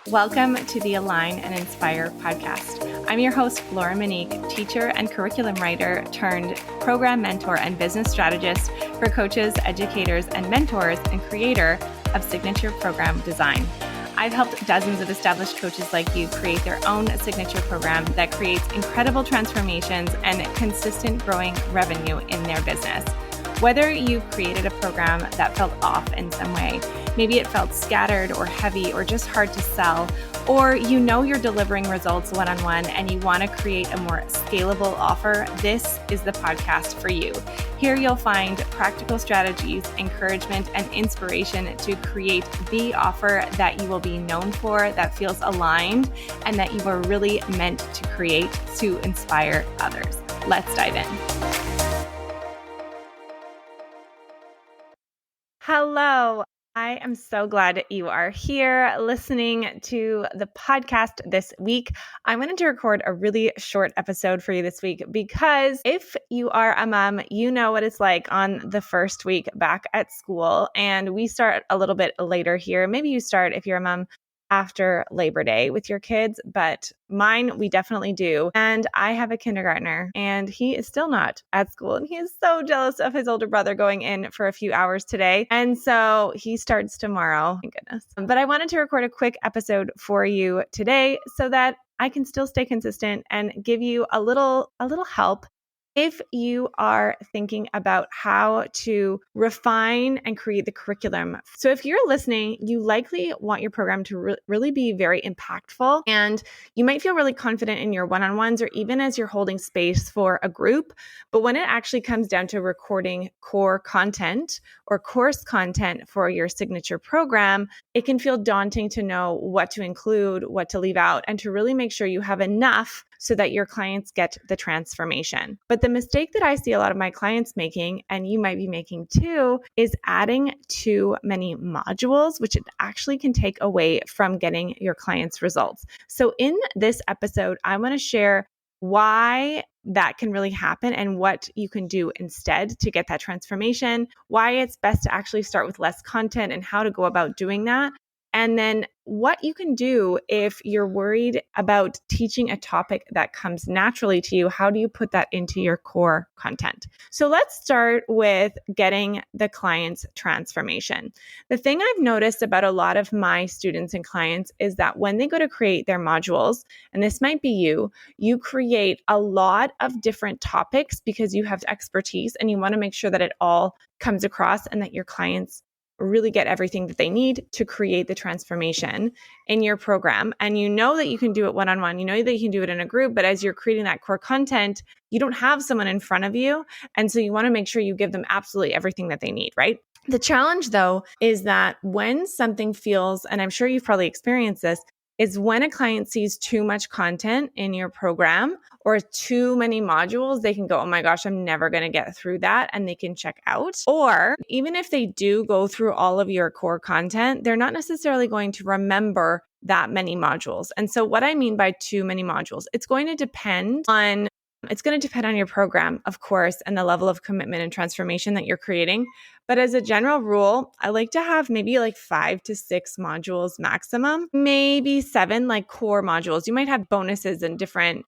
Welcome to the Align and Inspire podcast. I'm your host, Laura Monique, teacher and curriculum writer turned program mentor and business strategist for coaches, educators, and mentors, and creator of signature program design. I've helped dozens of established coaches like you create their own signature program that creates incredible transformations and consistent growing revenue in their business. Whether you've created a program that felt off in some way, maybe it felt scattered or heavy or just hard to sell, or you know you're delivering results one-on-one and you want to create a more scalable offer, this is the podcast for you. Here you'll find practical strategies, encouragement, and inspiration to create the offer that you will be known for, that feels aligned, and that you are really meant to create to inspire others. Let's dive in. Hello. I am so glad you are here listening to the podcast this week. I wanted to record a really short episode for you this week because if you are a mom, you know what it's like on the first week back at school. And we start a little bit later here. Maybe you start, if you're a mom, after Labor Day with your kids, but mine, we definitely do. And I have a kindergartner and he is still not at school. And he is so jealous of his older brother going in for a few hours today. And so he starts tomorrow. Thank goodness. But I wanted to record a quick episode for you today so that I can still stay consistent and give you a little help if you are thinking about how to refine and create the curriculum. So if you're listening, you likely want your program to really be very impactful, and you might feel really confident in your one-on-ones or even as you're holding space for a group. But when it actually comes down to recording core content or course content for your signature program, it can feel daunting to know what to include, what to leave out, and to really make sure you have enough so that your clients get the transformation. But the mistake that I see a lot of my clients making, and you might be making too, is adding too many modules, which it actually can take away from getting your clients results. So in this episode, I want to share why that can really happen and what you can do instead to get that transformation, why it's best to actually start with less content and how to go about doing that. And then what you can do if you're worried about teaching a topic that comes naturally to you. How do you put that into your core content? So let's start with getting the client's transformation. The thing I've noticed about a lot of my students and clients is that when they go to create their modules, and this might be you create a lot of different topics because you have expertise and you want to make sure that it all comes across and that your clients really get everything that they need to create the transformation in your program. And you know that you can do it one-on-one, you know that you can do it in a group, but as you're creating that core content, you don't have someone in front of you. And so you want to make sure you give them absolutely everything that they need, right? The challenge though, is that when something feels, and I'm sure you've probably experienced this, is when a client sees too much content in your program or too many modules, they can go, oh my gosh, I'm never going to get through that, and they can check out. Or even if they do go through all of your core content, they're not necessarily going to remember that many modules. And so what I mean by too many modules, it's going to depend on your program, of course, and the level of commitment and transformation that you're creating. But as a general rule, I like to have maybe like 5 to 6 modules maximum, maybe 7 like core modules. You might have bonuses and different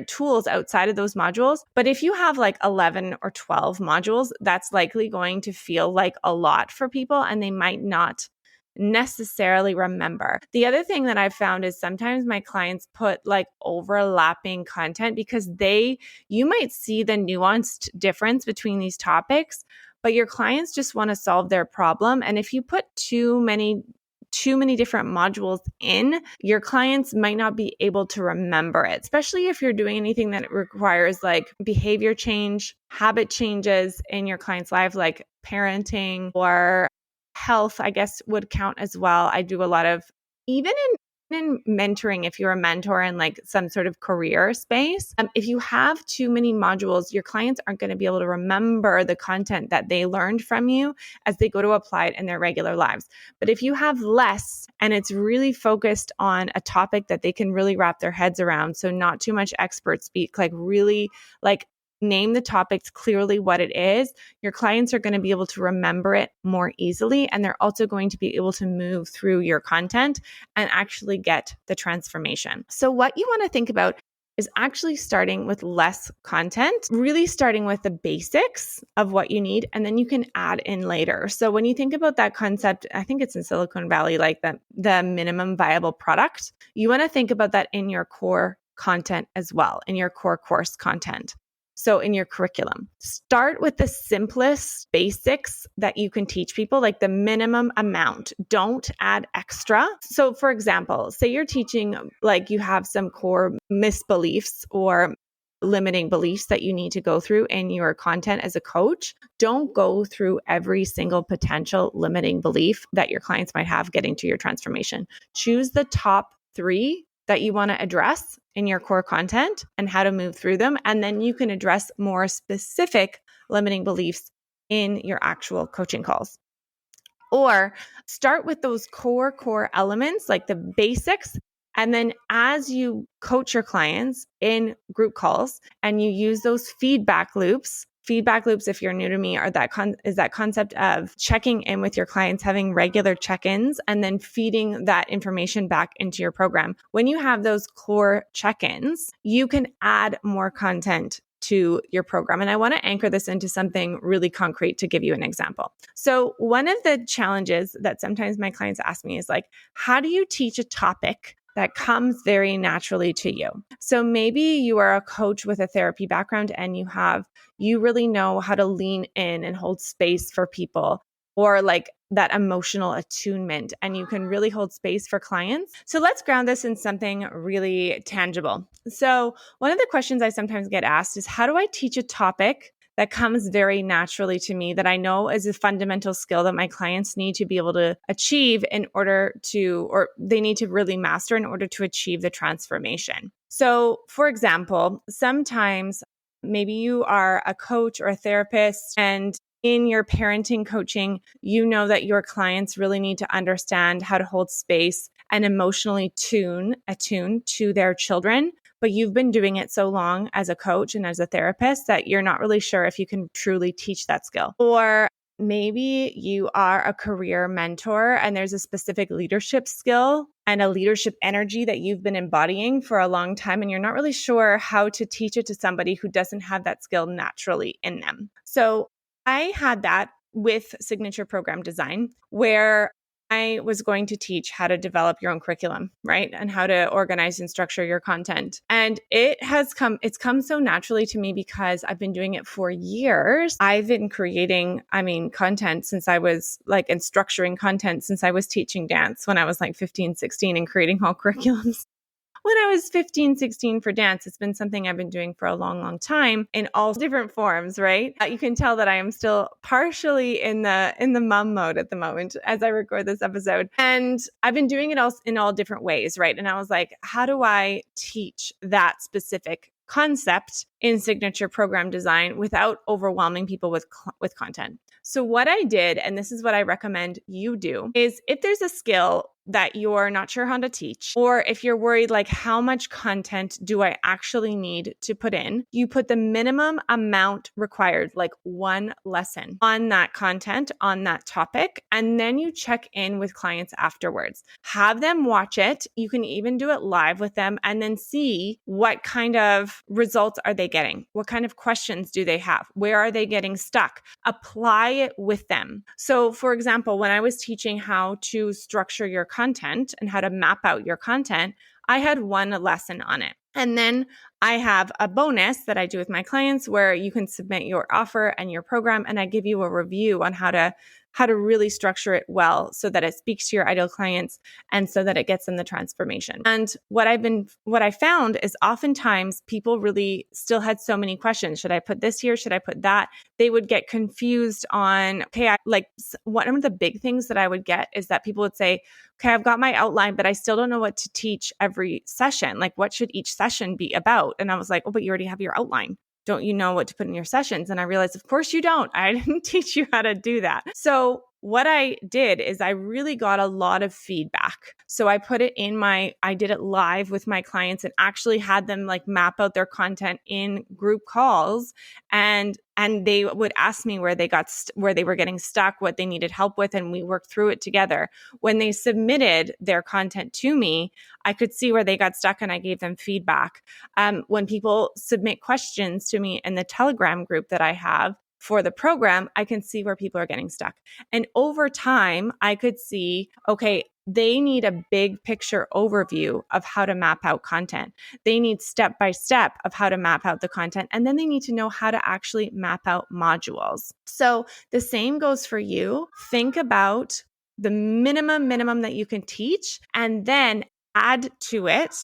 tools outside of those modules. But if you have like 11 or 12 modules, that's likely going to feel like a lot for people, and they might not necessarily remember. The other thing that I've found is sometimes my clients put like overlapping content because you might see the nuanced difference between these topics, but your clients just want to solve their problem. And if you put too many different modules in, your clients might not be able to remember it, especially if you're doing anything that requires like behavior change, habit changes in your client's life, like parenting or health, I guess would count as well. I do a lot of, even in mentoring, if you're a mentor in like some sort of career space, if you have too many modules, your clients aren't going to be able to remember the content that they learned from you as they go to apply it in their regular lives. But if you have less and it's really focused on a topic that they can really wrap their heads around, so not too much expert speak, like really like name the topics clearly what it is, your clients are going to be able to remember it more easily. And they're also going to be able to move through your content and actually get the transformation. So what you want to think about is actually starting with less content, really starting with the basics of what you need, and then you can add in later. So when you think about that concept, I think it's in Silicon Valley, like the minimum viable product, you want to think about that in your core content as well, in your core course content. So in your curriculum, start with the simplest basics that you can teach people, like the minimum amount. Don't add extra. So for example, say you're teaching, like you have some core misbeliefs or limiting beliefs that you need to go through in your content as a coach. Don't go through every single potential limiting belief that your clients might have getting to your transformation. Choose the top 3 that you want to address in your core content and how to move through them. And then you can address more specific limiting beliefs in your actual coaching calls. Or start with those core elements, like the basics. And then as you coach your clients in group calls and you use those feedback loops, if you're new to me, are is that concept of checking in with your clients, having regular check-ins, and then feeding that information back into your program. When you have those core check-ins, you can add more content to your program. And I want to anchor this into something really concrete to give you an example. So one of the challenges that sometimes my clients ask me is like, how do you teach a topic that comes very naturally to you? So maybe you are a coach with a therapy background and you really know how to lean in and hold space for people, or like that emotional attunement, and you can really hold space for clients. So let's ground this in something really tangible. So one of the questions I sometimes get asked is, how do I teach a topic that comes very naturally to me, that I know is a fundamental skill that my clients need to be able to achieve or they need to really master in order to achieve the transformation? So for example, sometimes maybe you are a coach or a therapist, and in your parenting coaching, you know that your clients really need to understand how to hold space and emotionally attune to their children. But you've been doing it so long as a coach and as a therapist that you're not really sure if you can truly teach that skill. Or maybe you are a career mentor and there's a specific leadership skill and a leadership energy that you've been embodying for a long time, and you're not really sure how to teach it to somebody who doesn't have that skill naturally in them. So I had that with signature program design, where I was going to teach how to develop your own curriculum, right? And how to organize and structure your content. And it's come so naturally to me because I've been doing it for years. I've been creating, content since I was and structuring content since I was teaching dance when I was 15, 16, and creating whole curriculums when I was 15, 16 for dance. It's been something I've been doing for a long, long time in all different forms, right? You can tell that I am still partially in the mom mode at the moment as I record this episode. And I've been doing it in all different ways, right? And I was like, how do I teach that specific concept in signature program design without overwhelming people with content? So what I did, and this is what I recommend you do, is if there's a skill that you're not sure how to teach, or if you're worried, how much content do I actually need to put in, you put the minimum amount required, like 1 lesson on that content, on that topic, and then you check in with clients afterwards. Have them watch it. You can even do it live with them and then see what kind of results are they getting? What kind of questions do they have? Where are they getting stuck? Apply it with them. So for example, when I was teaching how to structure your content and how to map out your content, I had 1 lesson on it. And then I have a bonus that I do with my clients where you can submit your offer and your program, and I give you a review on how to really structure it well so that it speaks to your ideal clients and so that it gets them the transformation. And what I found is oftentimes people really still had so many questions. Should I put this here? Should I put that? They would get confused on, one of the big things that I would get is that people would say, okay, I've got my outline, but I still don't know what to teach every session. What should each session be about? And I was like, oh, but you already have your outline. Don't you know what to put in your sessions? And I realized, of course you don't. I didn't teach you how to do that. So what I did is I really got a lot of feedback. So I put it I did it live with my clients and actually had them like map out their content in group calls, and they would ask me where they were getting stuck, what they needed help with, and we worked through it together. When they submitted their content to me, I could see where they got stuck and I gave them feedback. When people submit questions to me in the Telegram group that I have for the program, I can see where people are getting stuck. And over time, I could see, okay, they need a big picture overview of how to map out content. They need step by step of how to map out the content. And then they need to know how to actually map out modules. So the same goes for you. Think about the minimum that you can teach, and then add to it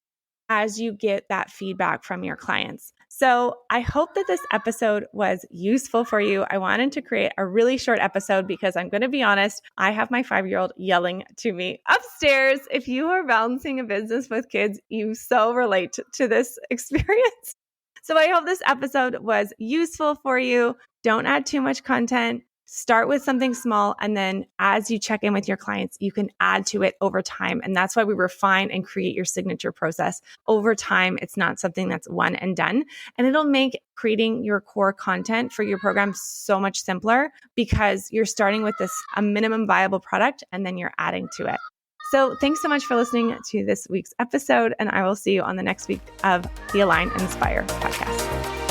as you get that feedback from your clients. So I hope that this episode was useful for you. I wanted to create a really short episode because I'm going to be honest, I have my 5-year-old yelling to me upstairs. If you are balancing a business with kids, you so relate to this experience. So I hope this episode was useful for you. Don't add too much content. Start with something small, and then as you check in with your clients, you can add to it over time. And that's why we refine and create your signature process over time. It's not something that's one and done, and it'll make creating your core content for your program so much simpler because you're starting with a minimum viable product and then you're adding to it. So thanks so much for listening to this week's episode, and I will see you on the next week of the Align and Inspire podcast.